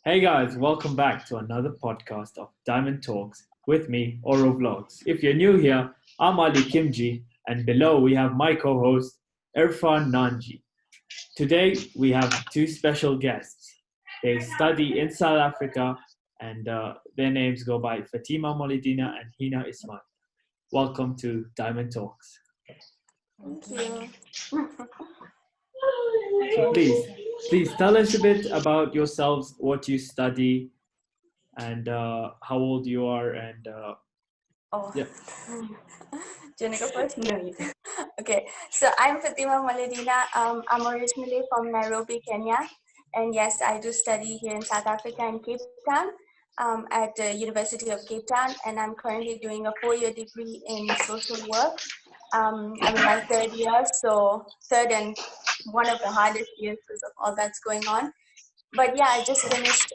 Hey guys, welcome back to another podcast of Diamond Talks with me, Oro Vlogs. If you're new here, I'm Ali Kimji, and below we have my co-host, Irfan Nanji. Today we have two special guests. They study in South Africa, and their names go by Fatima Molidina and Hina Ismail. Welcome to Diamond Talks. Thank you. So please tell us a bit about yourselves, what you study, and how old you are, and yeah. Do you want to go first? No, you can. Okay, so I'm Fatima Maladina. I'm originally from Nairobi, Kenya. And yes, I do study here in South Africa in Cape Town at the University of Cape Town. And I'm currently doing a 4-year degree in social work. I'm in my third year, so third and one of the hardest years because of all that's going on. But yeah, I just finished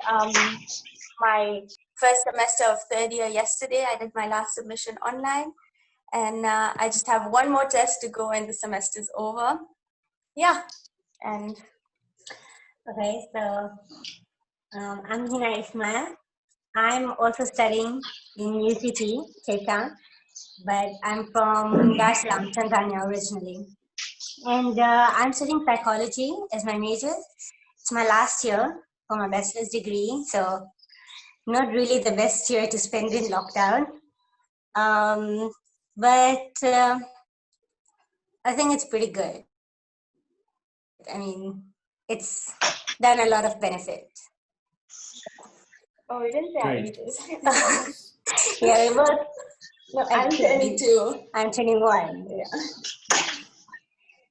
my first semester of third year yesterday. I did my last submission online, and I just have one more test to go and the semester's over. Yeah, and okay, so I'm Hina Ismail. I'm also studying in UCT, Cape Town, but I'm from Dar es Salaam, Tanzania originally. And I'm studying psychology as my major. It's my last year for my bachelor's degree, so not really the best year to spend in lockdown. But I think it's pretty good. I mean, it's done a lot of benefit. oh, we didn't say our Great. ages. Yeah, we both. No, I'm 22. I'm 21. Yeah.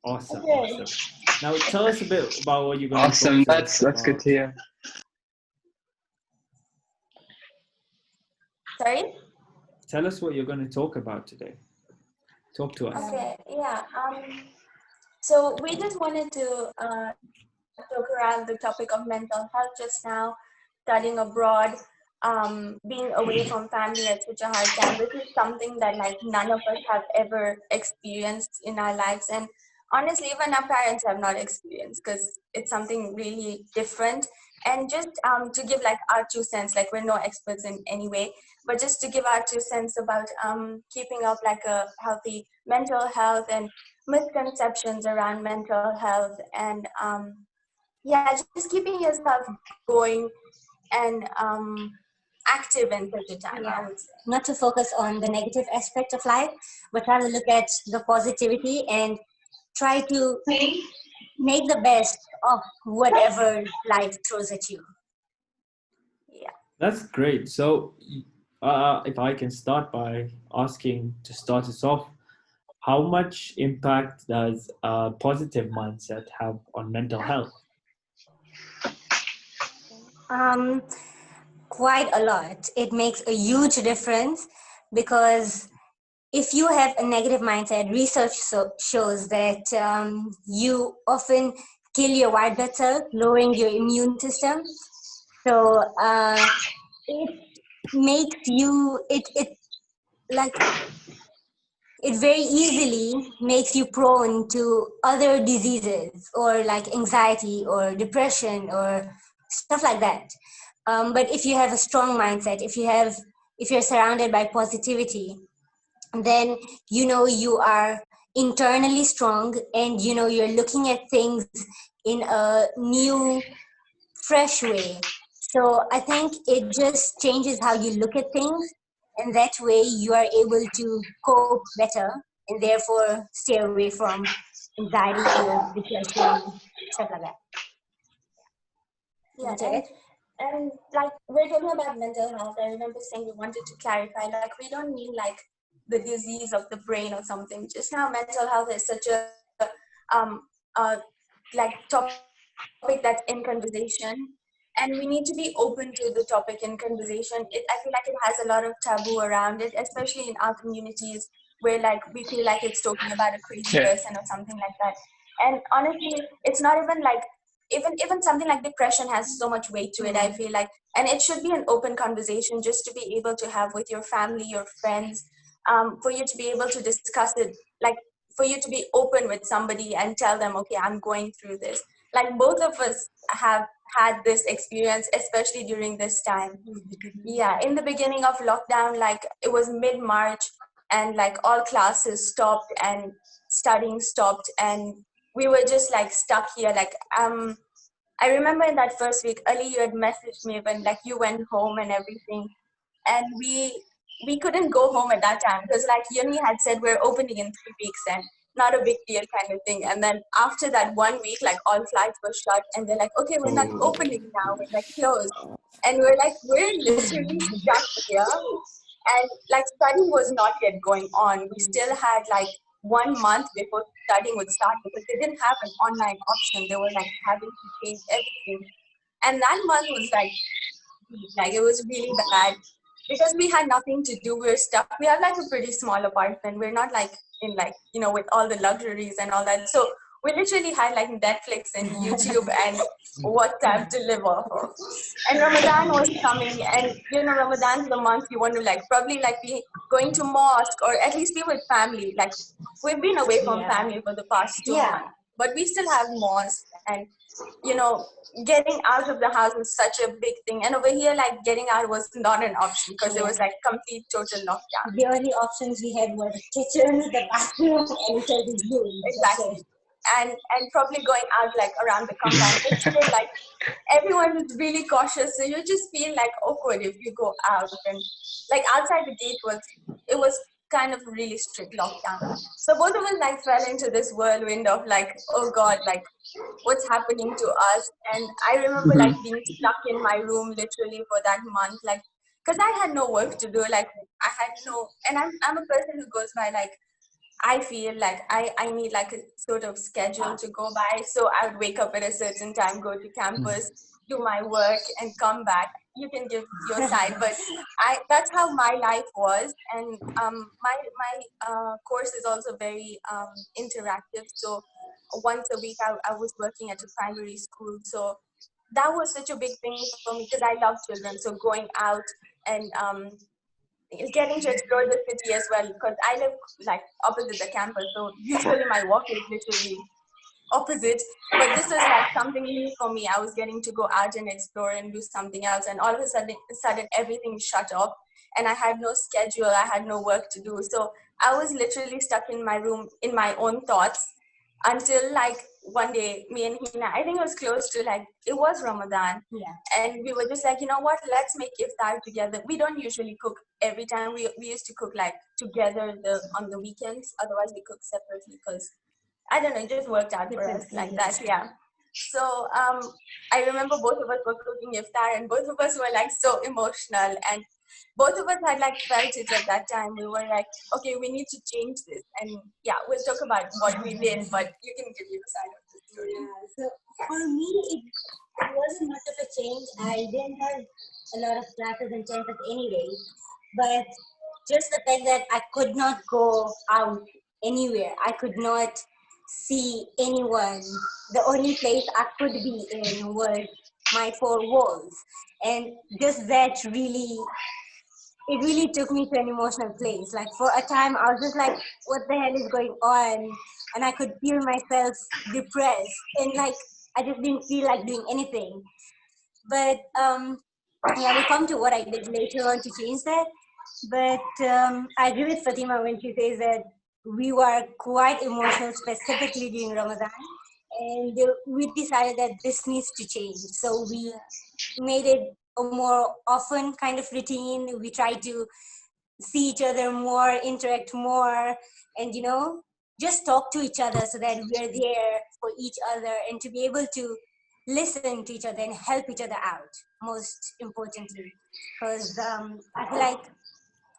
Awesome, Okay. awesome. Now tell us a bit about what you're going to Awesome. talk to us That's good about. to hear. Sorry? Tell us what you're going to talk about today. Talk to us. Okay, yeah. So we just wanted to talk around the topic of mental health just now, studying abroad, being away from family at such a hard time. This is something that like none of us have ever experienced in our lives, and honestly, even our parents have not experienced because it's something really different. And just to give like our 2 cents, like we're no experts in any way, but just to give our 2 cents about keeping up like a healthy mental health and misconceptions around mental health, and yeah, just keeping yourself going and active in such a time, I would say. Not to focus on the negative aspect of life, but try to look at the positivity and try to make the best of whatever life throws at you. Yeah. That's great. So, if I can start by asking to start us off, how much impact does a positive mindset have on mental health? Quite a lot. It makes a huge difference because if you have a negative mindset, research shows that you often kill your white blood cells, lowering your immune system. So it makes you it very easily makes you prone to other diseases or like anxiety or depression or stuff like that. But if you have a strong mindset, if you're surrounded by positivity, then you are internally strong, and you're looking at things in a new, fresh way. So I think it just changes how you look at things, and that way you are able to cope better and therefore stay away from anxiety or depression, stuff like that. Yeah, and like we're talking about mental health. I remember saying we wanted to clarify, like we don't mean like the disease of the brain or something. Just now, mental health is such a like topic that's in conversation, and we need to be open to the topic in conversation. I feel like it has a lot of taboo around it, especially in our communities where like we feel like it's talking about a crazy person or something like that. And honestly, it's not even like even something like depression has so much weight to it, I feel like, and it should be an open conversation just to be able to have with your family, your friends, for you to be able to discuss it, like for you to be open with somebody and tell them, okay, I'm going through this. Like both of us have had this experience, especially during this time. Yeah, in the beginning of lockdown, like it was mid-March, and like all classes stopped and studying stopped, and we were just like stuck here. Like I remember in that first week, Ali, you had messaged me when like you went home and everything, and we couldn't go home at that time because like uni had said we're opening in 3 weeks and not a big deal kind of thing. And then after that 1 week, like all flights were shut, and they're like, okay, we're not opening now, we're like closed, and we're like, we're literally stuck here. And like studying was not yet going on. We still had like 1 month before studying would start because they didn't have an online option. They were like having to change everything. And that month was like it was really bad because we had nothing to do. We were stuck. We have like a pretty small apartment. We're not like in like, with all the luxuries and all that. So we literally had like Netflix and YouTube and WhatsApp to live off of. And Ramadan was coming, and Ramadan's the month you want to like probably like be going to mosque or at least be with family. Like we've been away from family for the past 2 months, but we still have mosque, and getting out of the house was such a big thing. And over here, like getting out was not an option because it was like complete total lockdown. The only options we had were the kitchen, the bathroom, and the room. Exactly. And probably going out like around the compound. But still, like everyone is really cautious, so you just feel like awkward if you go out. And like outside the gate was kind of really strict lockdown. So both of us like fell into this whirlwind of like, oh God, like what's happening to us. And I remember like being stuck in my room literally for that month, like because I had no work to do. Like I had no, and I'm a person who goes by like, I feel like I need like a sort of schedule to go by. So I would wake up at a certain time, go to campus, do my work, and come back. You can give your side, but that's how my life was. And my course is also very interactive. So once a week I was working at a primary school. So that was such a big thing for me because I love children. So going out and getting to explore the city as well, because I live like opposite the campus, so usually my walk is literally opposite. But this was like something new for me. I was getting to go out and explore and do something else, and all of a sudden everything shut off, and I had no schedule. I had no work to do, so I was literally stuck in my room in my own thoughts until like one day, me and Hina, I think it was close to like, it was Ramadan. Yeah. And we were just like, you know what, let's make iftar together. We don't usually cook every time. We used to cook like together on the weekends. Otherwise we cook separately because, I don't know, it just worked out for us like that. Yeah. So I remember both of us were cooking iftar, and both of us were like so emotional, and both of us had like felt it at that time. We were like, okay, we need to change this. And yeah, we'll talk about what we did, but you can give you the side of the story. Yeah, so for me, it wasn't much of a change. I didn't have a lot of classes and chances anyway, but just the fact that I could not go out anywhere, I could not see anyone. The only place I could be in was my four walls, and just that really took me to an emotional place. Like for a time, I was just like, what the hell is going on? And I could feel myself depressed, and like I just didn't feel like doing anything. But yeah, we'll come to what I did later on to change that. But I agree with Fatima when she says that we were quite emotional, specifically during Ramadan. And we decided that this needs to change. So we made it a more often kind of routine. We tried to see each other more, interact more, and just talk to each other so that we're there for each other and to be able to listen to each other and help each other out, most importantly. Because I feel like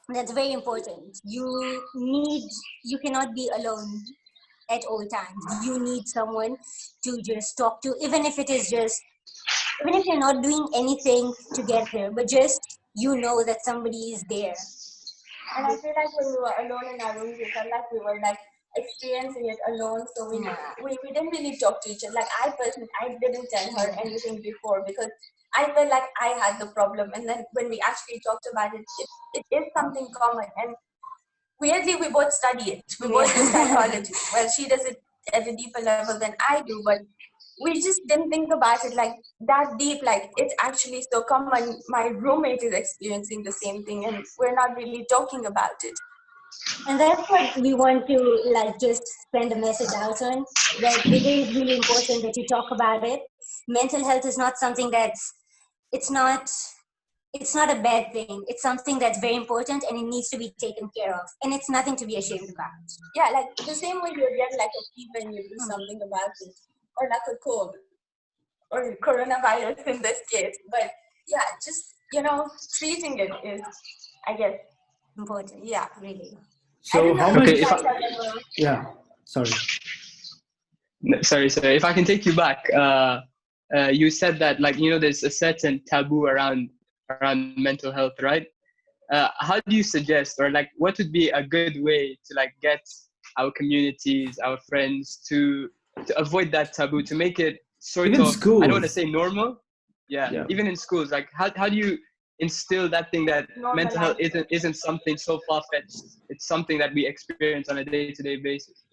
that's very important. You cannot be alone at all times. You need someone to just talk to, even if you're not doing anything together, but just that somebody is there. And I feel like when we were alone in our rooms, we felt like we were like experiencing it alone. So we didn't really talk to each other. Like I personally, I didn't tell her anything before because I felt like I had the problem. And then when we actually talked about it, it is something common. And weirdly, we both study it. We both do psychology. Well, she does it at a deeper level than I do, but we just didn't think about it like that deep, like it's actually so common. My roommate is experiencing the same thing and we're not really talking about it. And that's what we want to like just send a message out on, that it is really important that you talk about it. Mental health is not something it's not it's not a bad thing. It's something that's very important and it needs to be taken care of. And it's nothing to be ashamed about. Yeah, like the same way you get like a fever and you do something about it, or like a cold or coronavirus in this case. But yeah, just treating it is, I guess, Important. Yeah, really. So how Okay, much? if I, Yeah, sorry. sorry, if I can take you back, you said that there's a certain taboo around mental health, right? How do you suggest, or like what would be a good way to like get our communities, our friends to avoid that taboo, to make it sort Even of, I don't want to schools. say normal, Yeah. even in schools, like how do you instill that thing that mental health normalize isn't something so far-fetched, it's something that we experience on a day-to-day basis?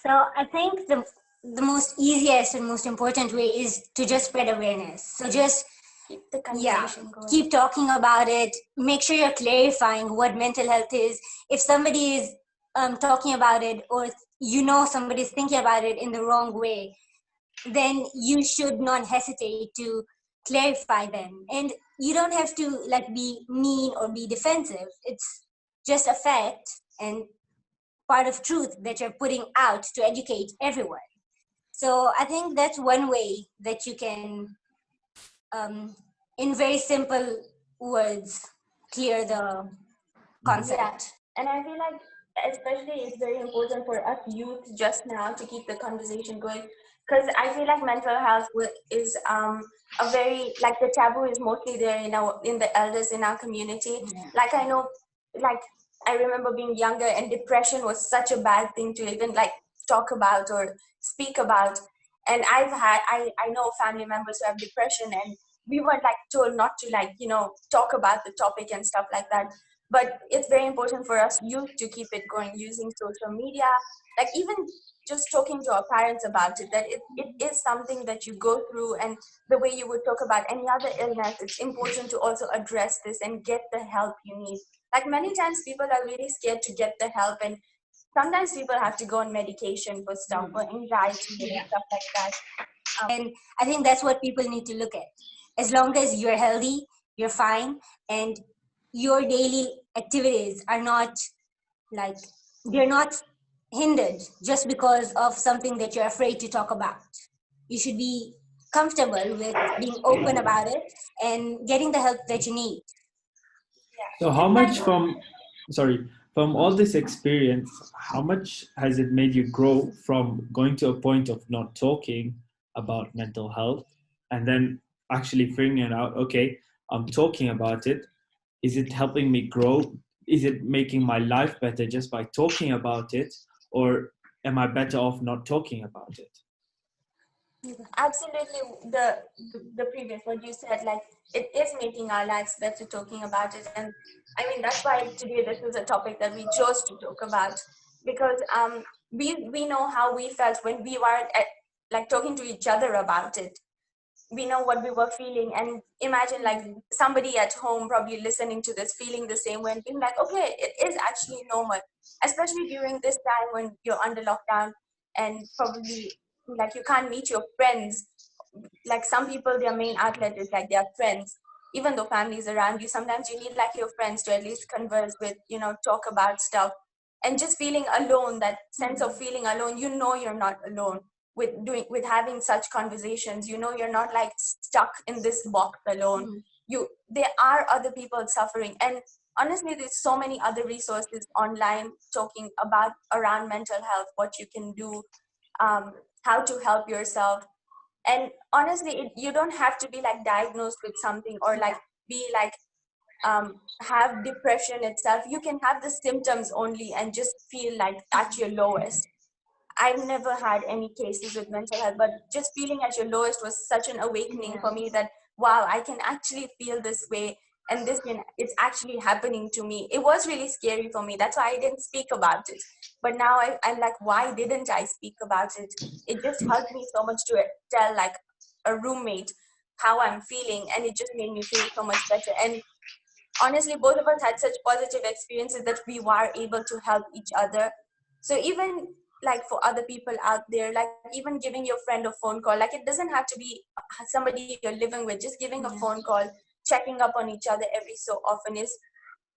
So I think the most easiest and most important way is to just spread awareness. So just keep the conversation going. keep talking about it. Make sure you're clarifying what mental health is. If somebody is talking about it, or somebody's thinking about it in the wrong way, then you should not hesitate to clarify them. And you don't have to like be mean or be defensive. It's just a fact and part of truth that you're putting out to educate everyone. So I think that's one way that you can, in very simple words, clear the concept. Yeah, and I feel like especially it's very important for us youth just now to keep the conversation going, because I feel like mental health is a very, like, the taboo is mostly there in the elders in our community. Yeah. Like I know, like I remember being younger and depression was such a bad thing to even like talk about or speak about. And I know family members who have depression, and we were like told not to talk about the topic and stuff like that. But it's very important for us youth to keep it going using social media, like even just talking to our parents about it, that it is something that you go through, and the way you would talk about any other illness, it's important to also address this and get the help you need. Like many times people are really scared to get the help, and sometimes people have to go on medication for stuff, for anxiety and stuff like that. And I think that's what people need to look at. As long as you're healthy, you're fine, and your daily activities are not like, they're not hindered just because of something that you're afraid to talk about. You should be comfortable with being open about it and getting the help that you need. So how much from all this experience, how much has it made you grow from going to a point of not talking about mental health and then actually figuring out, okay, I'm talking about it. Is it helping me grow? Is it making my life better just by talking about it? Or am I better off not talking about it? Absolutely, the previous what you said, like it is making our lives better talking about it. And I mean that's why today this is a topic that we chose to talk about, because we know how we felt when we were like talking to each other about it. We know what we were feeling, and imagine like somebody at home probably listening to this feeling the same way and being like, okay, it is actually normal, especially during this time when you're under lockdown and probably like you can't meet your friends. Like some people, their main outlet is like their friends. Even though family is around you, sometimes you need like your friends to at least converse with, talk about stuff. And just feeling alone, that sense of feeling alone, you're not alone with having such conversations. You're not like stuck in this box alone. There are other people suffering, and honestly there's so many other resources online talking about around mental health, what you can do, how to help yourself. And honestly you don't have to be like diagnosed with something or like be like have depression itself. You can have the symptoms only and just feel like at your lowest. I've never had any cases with mental health, but just feeling at your lowest was such an awakening for me, that wow, I can actually feel this way, and it's actually happening to me. It was really scary for me. That's why I didn't speak about it, But now I'm like, why didn't I speak about it? It just helped me so much to tell like a roommate how I'm feeling, and it just made me feel so much better. And honestly, both of us had such positive experiences that we were able to help each other. So even like for other people out there, like even giving your friend a phone call, like it doesn't have to be somebody you're living with, just giving a phone call, checking up on each other every so often is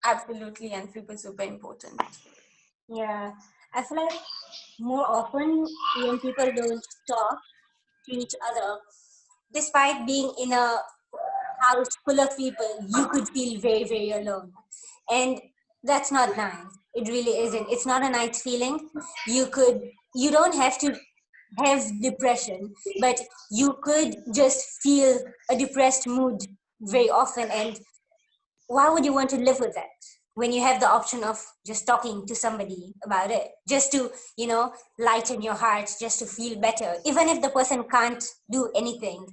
absolutely and super important. Yeah, I feel like more often when people don't talk to each other, despite being in a house full of people, you could feel very, very alone. And that's not nice. It really isn't. It's not a nice feeling. You don't have to have depression, but you could just feel a depressed mood very often. And why would you want to live with that when you have the option of just talking to somebody about it, just to, lighten your heart, just to feel better, even if the person can't do anything?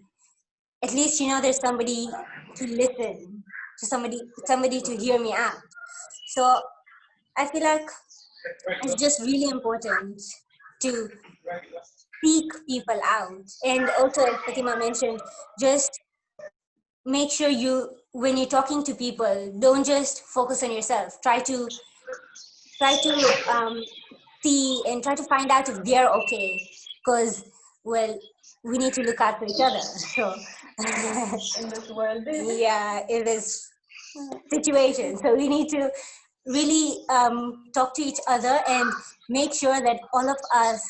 At least there's somebody to listen to, somebody to hear me out. So I feel like it's just really important to seek people out. And also, as Fatima mentioned, just make sure when you're talking to people, don't just focus on yourself. Try to see and try to find out if they're okay, because, well, we need to look out for each other. So In this world. yeah, in this situation, so we need to really talk to each other and make sure that all of us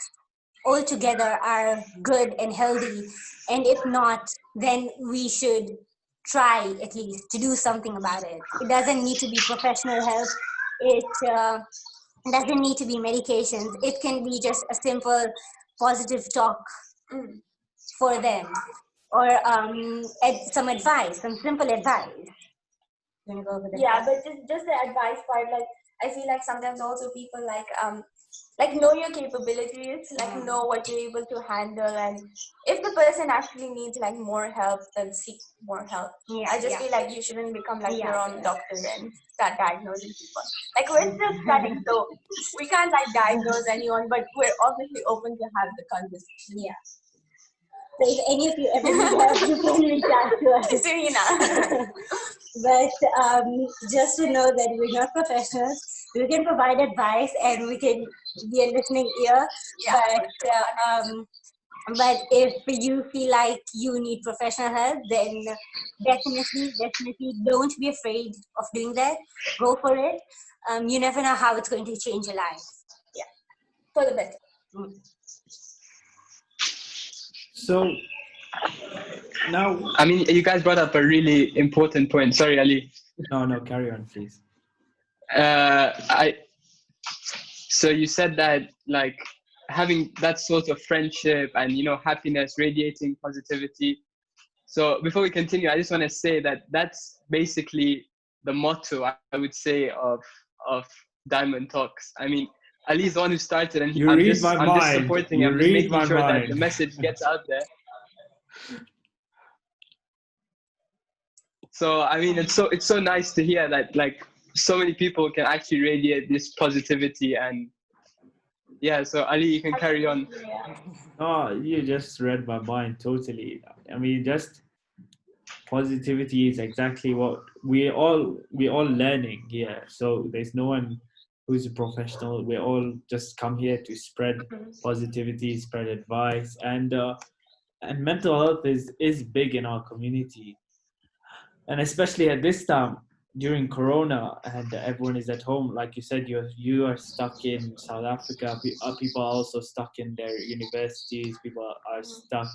all together are good and healthy. And if not, then we should try at least to do something about it. It doesn't need to be professional help. It doesn't need to be medications. It can be just a simple positive talk for them, or some advice, some simple advice. You wanna go over Yeah, but just the advice part, like I feel like sometimes also people like know your capabilities, like know what you're able to handle, and if the person actually needs like more help, then seek more help. I just feel like you shouldn't become like your own doctor and start diagnosing people. Like we're still studying, so we can't like diagnose anyone, but we're obviously open to have the conversation. Yeah. So if any of you ever need help, you can reach out to us. Serena. But just to know that we're not professionals, we can provide advice and we can be a listening ear. Yeah, But if you feel like you need professional help, then definitely don't be afraid of doing that. Go for it. You never know how it's going to change your life. Yeah, for the better. So now, I mean, you guys brought up a really important point. Sorry, Ali. no, carry on, please. So you said that like having that sort of friendship and happiness, radiating positivity. So before we continue, I just want to say that that's basically the motto, I would say, of Diamond Talks. I mean, Ali is the one who started, and I'm just supporting him. I'm just making sure that the message gets out there. So I mean, it's so nice to hear that like so many people can actually radiate this positivity. And yeah, so Ali, you can carry on. Oh, you just read my mind totally. I mean, just positivity is exactly what we all learning here. So there's no one who's a professional. We all just come here to spread positivity, spread advice, and mental health is big in our community, and especially at this time during Corona, and everyone is at home. Like you said, you are stuck in South Africa. People are also stuck in their universities. People are stuck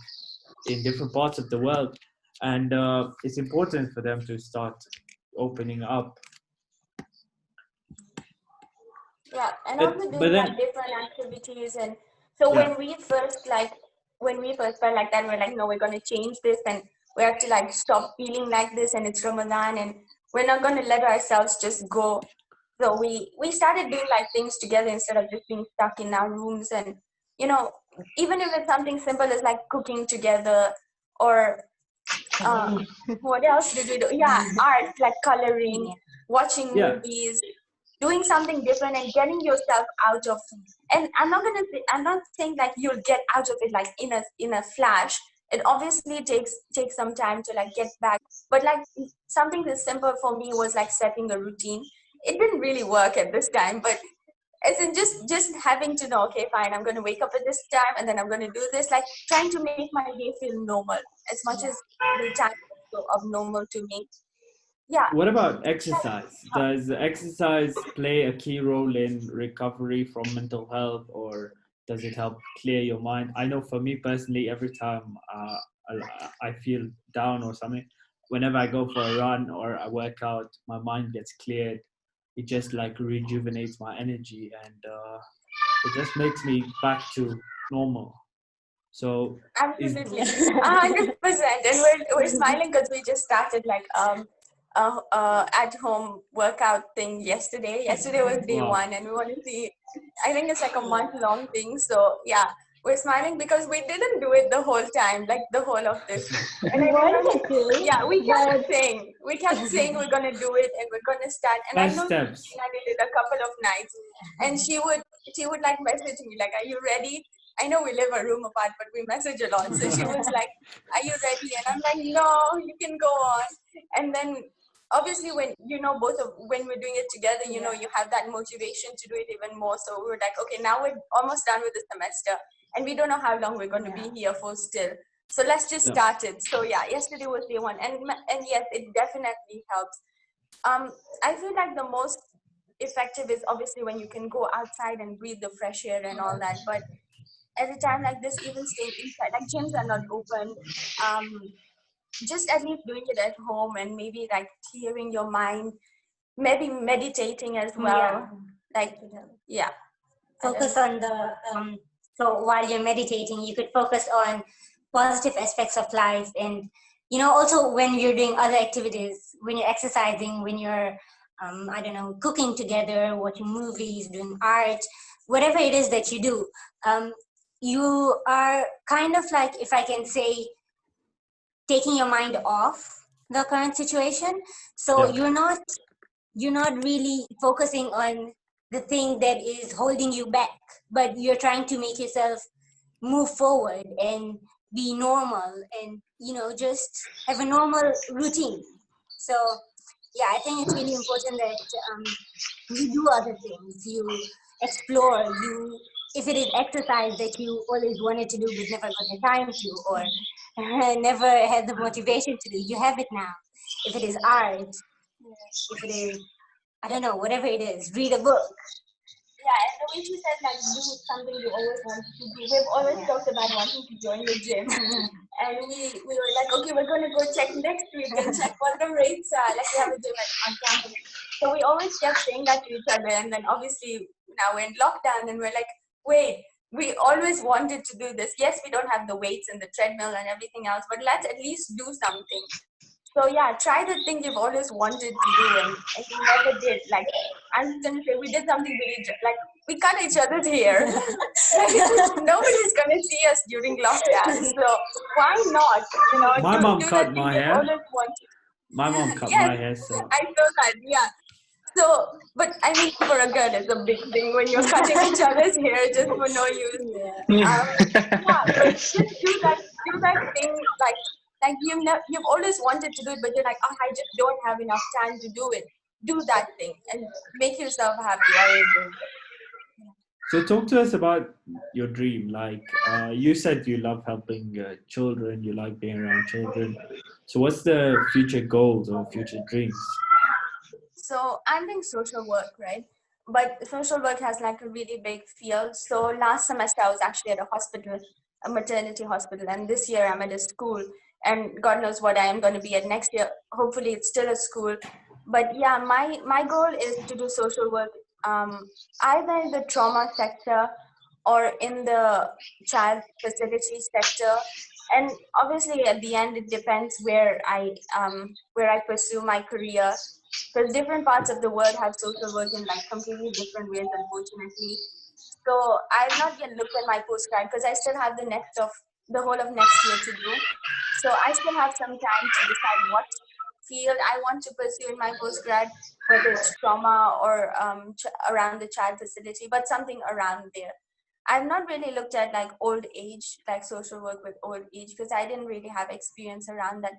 in different parts of the world, and it's important for them to start opening up. Yeah, and also doing like different activities. And so when we first felt like that, we're like, no, we're gonna change this, and we have to like stop feeling like this, and it's Ramadan, and we're not gonna let ourselves just go. So we started doing like things together instead of just being stuck in our rooms. And even if it's something simple as like cooking together, or what else did we do? Yeah, art, like coloring, watching movies. doing something different and getting yourself out of. And I'm not saying like you'll get out of it like in a flash. It obviously takes some time to like get back. But like something that's simple for me was like setting a routine. It didn't really work at this time, but as in just having to know, okay, fine, I'm going to wake up at this time and then I'm going to do this, like trying to make my day feel normal as much as the time was so abnormal to me. Yeah. What about exercise? Does exercise play a key role in recovery from mental health, or does it help clear your mind? I know for me personally, every time I feel down or something, whenever I go for a run or I work out, my mind gets cleared. It just like rejuvenates my energy, and it just makes me back to normal. So is Absolutely, 100%. And we're smiling because we just started like at home workout thing yesterday. Yesterday was day wow. one, and we want to see. I think it's like a month-long thing. So yeah, we're smiling because we didn't do it the whole time, like the whole of this. And We I remember, wanted to, yeah, but we kept saying we're gonna do it and we're gonna start. And I First know steps. I did it a couple of nights, and she would like message me like, "Are you ready?" I know we live a room apart, but we message a lot. So she was like, "Are you ready?" And I'm like, "No, you can go on." And then obviously when both of when we're doing it together, you have that motivation to do it even more. So we were like, okay, now we're almost done with the semester, and we don't know how long we're going to be here for still. So let's just Yeah. start it. So yeah, yesterday was day one, and yes, it definitely helps. I feel like the most effective is obviously when you can go outside and breathe the fresh air and all that. But at a time like this, even staying inside, like gyms are not open. Um, just at least doing it at home and maybe like clearing your mind, maybe meditating as well. Like, yeah. focus on the so while you're meditating you could focus on positive aspects of life, and also when you're doing other activities, when you're exercising, when you're I don't know, cooking together, watching movies, doing art, whatever it is that you do, you are kind of like, if I can say, taking your mind off the current situation. So Yeah. you're not really focusing on the thing that is holding you back, but you're trying to make yourself move forward and be normal, and just have a normal routine. So yeah, I think it's really important that you do other things, you explore, you, if it is exercise that you always wanted to do but never got the time to, or never had the motivation to do, you have it now. If it is art, if it is, I don't know, whatever it is, read a book. Yeah, and the way she said, like, do something you always wanted to do. We've always talked about wanting to join the gym. And we were like, okay, we're going to go check next week and check what the rates are. Like, we have a gym on campus. So we always kept saying that to each other. And then obviously now we're in lockdown and we're like, wait, we always wanted to do this. Yes, we don't have the weights and the treadmill and everything else, but let's at least do something. So yeah, try the thing you've always wanted to do and you never did. Like, I'm gonna say we did something really like we cut each other's hair. Nobody's gonna see us during lockdown, so why not? My mom Do cut that thing my you've hair. always wanted. My mom cut Yes, my hair, so I know that. Yeah. So, but I mean, for a girl, it's a big thing when you're cutting each other's hair just for no use. Yeah, but just do that thing like you've always wanted to do it, but you're like, oh, I just don't have enough time to do it. Do that thing and make yourself happy. I agree. so talk to us about your dream. Like you said, you love helping children. You like being around children. So what's the future goals or future dreams? So I'm doing social work, right? But social work has like a really big field. So last semester I was actually at a hospital, a maternity hospital, and this year I'm at a school. And God knows what I am going to be at next year. Hopefully it's still a school. But yeah, my goal is to do social work, either in the trauma sector or in the child facility sector. And obviously at the end it depends where I pursue my career, because different parts of the world have social work in like completely different ways, unfortunately. So I've not yet looked at my postgrad because I still have the whole of next year to do. So I still have some time to decide what field I want to pursue in my postgrad, whether it's trauma or around the child facility, but something around there. I've not really looked at like old age, like social work with old age, because I didn't really have experience around that.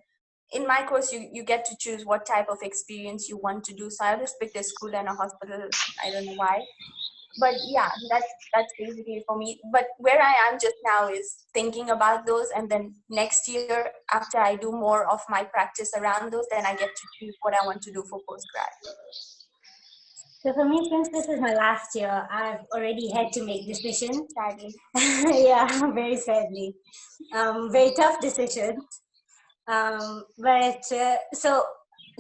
In my course, you get to choose what type of experience you want to do. So I just picked a school and a hospital. I don't know why. But yeah, that's basically for me. But where I am just now is thinking about those, and then next year, after I do more of my practice around those, then I get to choose what I want to do for postgrad. So for me, since this is my last year, I've already had to make decisions. Sadly. Yeah, very sadly. Very tough decisions. But so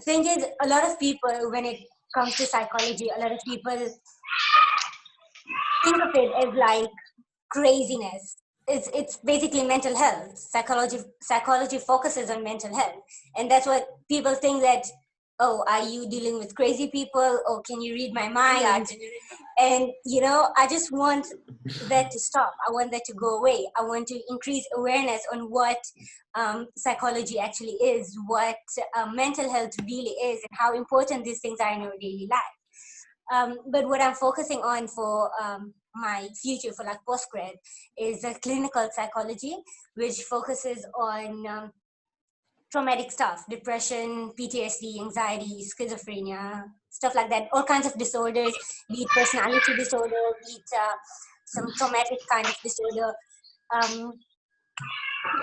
thing is, a lot of people, when it comes to psychology, a lot of people think of it as like craziness. It's basically mental health. Psychology focuses on mental health, and that's what people think that, oh, are you dealing with crazy people? Oh, can you read my mind? Yeah, and I just want that to stop. I want that to go away. I want to increase awareness on what psychology actually is, what mental health really is, and how important these things are in our daily life. But what I'm focusing on for my future, for like postgrad, is clinical psychology, which focuses on traumatic stuff: depression, PTSD, anxiety, schizophrenia, stuff like that. All kinds of disorders, be it personality disorder, be it some traumatic kind of disorder.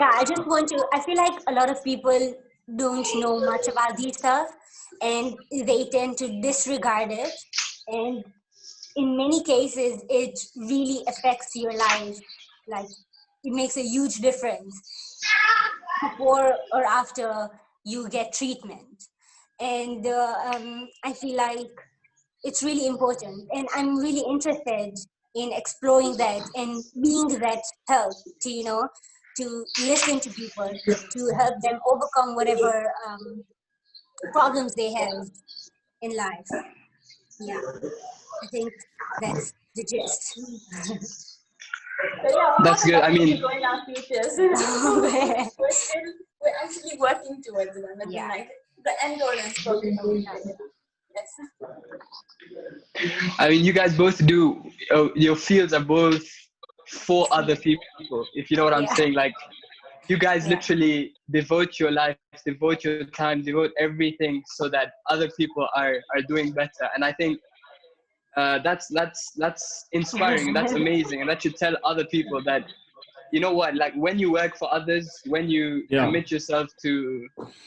Yeah, I feel like a lot of people don't know much about these stuff, and they tend to disregard it. And in many cases, it really affects your life. Like, it makes a huge difference before or after you get treatment. And I feel like it's really important. And I'm really interested in exploring that and being that help to listen to people, to help them overcome whatever problems they have in life. Yeah, I think that's the gist. So yeah, we're That's not good. I about to mean, go in our futures. We're actually working towards them. I mean, Yeah. like the end goal is probably coming out. Yes. I mean, you guys both do. Your fields are both for other people. If you know what I'm Yeah. saying, like you guys Yeah. literally devote your life, devote your time, devote everything so that other people are doing better. And I think that's inspiring and that's amazing, and that should tell other people that, you know what, like when you work for others, when you commit yourself to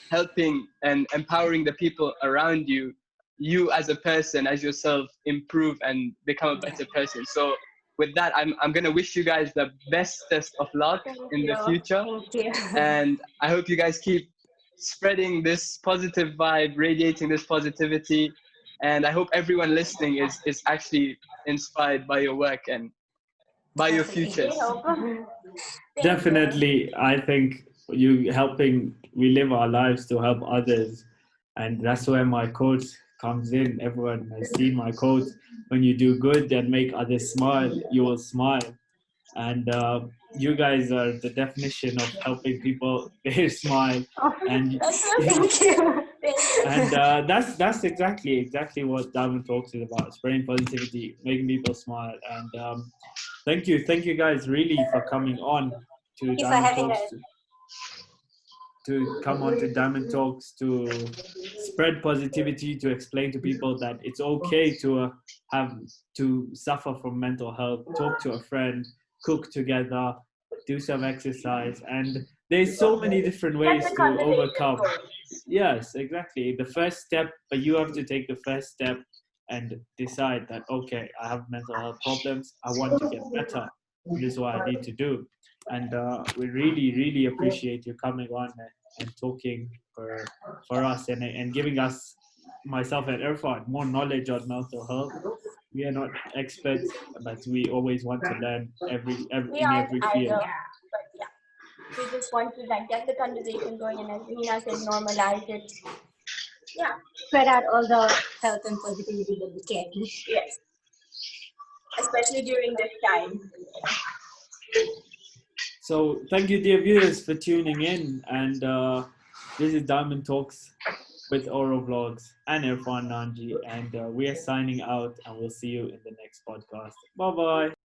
helping and empowering the people around you, you as a person, as yourself, improve and become a better person. So with that, I'm gonna wish you guys the bestest of luck in the future. Thank you. And I hope you guys keep spreading this positive vibe, radiating this positivity. And I hope everyone listening is actually inspired by your work and by your futures. Definitely, I think we live our lives to help others. And that's where my quote comes in. Everyone has seen my quote: when you do good and make others smile, you will smile. And you guys are the definition of helping people smile. And Thank you. and that's exactly what Diamond Talks is about: spreading positivity, making people smile. And thank you guys really for coming on to Thank you for Diamond having Talks, us. to come on to Diamond Talks, to spread positivity, to explain to people that it's okay to have to suffer from mental health, talk to a friend, cook together, do some exercise, and there's so many different ways to overcome. Yes, exactly. The first step, but you have to take the first step and decide that, okay, I have mental health problems, I want to get better, this is what I need to do. And we really appreciate you coming on and talking for us, and giving us, myself and Irfan, more knowledge on mental health. We are not experts, but we always want to learn We in aren't every either, field. but yeah, we just want to like get the conversation going, and as Nina said, normalize it. Yeah. Spread out all the health and positivity that we can. Yes. Especially during this time. So thank you, dear viewers, for tuning in. And this is Diamond Talks with Oro Vlogs and Irfan Nanji. And we are signing out, and we'll see you in the next podcast. Bye bye.